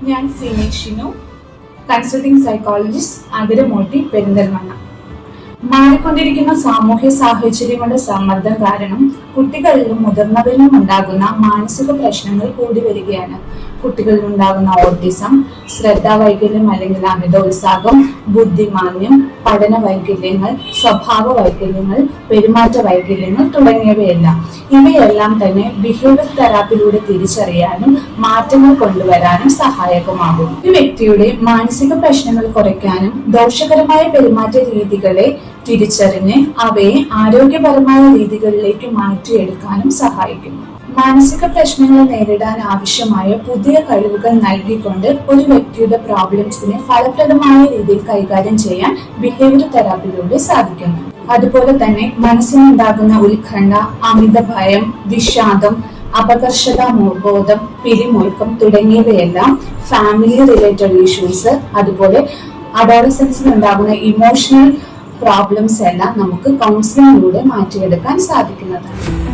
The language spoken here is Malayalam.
ഞാൻ സിനേഷിനു, കൺസൾട്ടിംഗ് സൈക്കോളജിസ്റ്റ്, അഗരമൂട്ടി, പെരിന്തൽമണ്ണ. മാറിക്കൊണ്ടിരിക്കുന്ന സാമൂഹ്യ സാഹചര്യങ്ങളുടെ സമ്മർദ്ദം കാരണം കുട്ടികളിലും മുതിർന്നവരിലും ഉണ്ടാകുന്ന മാനസിക പ്രശ്നങ്ങൾ കൂടി വരികയാണ്. കുട്ടികളിൽ ഉണ്ടാകുന്ന ഓട്ടിസം, ശ്രദ്ധാവൈകല്യം അല്ലെങ്കിൽ അമിതോത്സാഹം, ബുദ്ധിമാന്ദ്യം, പഠന വൈകല്യങ്ങൾ, സ്വഭാവ വൈകല്യങ്ങൾ, പെരുമാറ്റ വൈകല്യങ്ങൾ തുടങ്ങിയവയെല്ലാം. ഇവയെല്ലാം തന്നെ ബിഹേവിയർ തെറാപ്പിയിലൂടെ തിരിച്ചറിയാനും മാറ്റങ്ങൾ കൊണ്ടുവരാനും സഹായകമാകും. ഒരു വ്യക്തിയുടെ മാനസിക പ്രശ്നങ്ങൾ കുറയ്ക്കാനും ദോഷകരമായ പെരുമാറ്റ രീതികളെ തിരിച്ചറിഞ്ഞ് അവയെ ആരോഗ്യപരമായ രീതികളിലേക്ക് മാറ്റിയെടുക്കാനും സഹായിക്കുന്നു. മാനസിക പ്രശ്നങ്ങളെ നേരിടാൻ ആവശ്യമായ പുതിയ കഴിവുകൾ നൽകിക്കൊണ്ട് ഒരു വ്യക്തിയുടെ പ്രോബ്ലംസിനെ ഫലപ്രദമായ രീതിയിൽ കൈകാര്യം ചെയ്യാൻ ബിഹേവിയർ തെറാപ്പിയിലൂടെ സാധിക്കുന്നു. അതുപോലെ തന്നെ മനസ്സിനുണ്ടാകുന്ന ഉത്കണ്ഠ, അമിത ഭയം, വിഷാദം, അപകർഷതാബോധം, പിരിമുറുക്കം തുടങ്ങിയവയെല്ലാം ഫാമിലി റിലേറ്റഡ് ഇഷ്യൂസ്, അതുപോലെ അഡോളസൻസിൽ ഉണ്ടാകുന്ന ഇമോഷണൽ പ്രോബ്ലംസ് എല്ലാം നമുക്ക് കൗൺസിലിംഗിലൂടെ മാറ്റിയെടുക്കാൻ സാധിക്കുന്നതാണ്.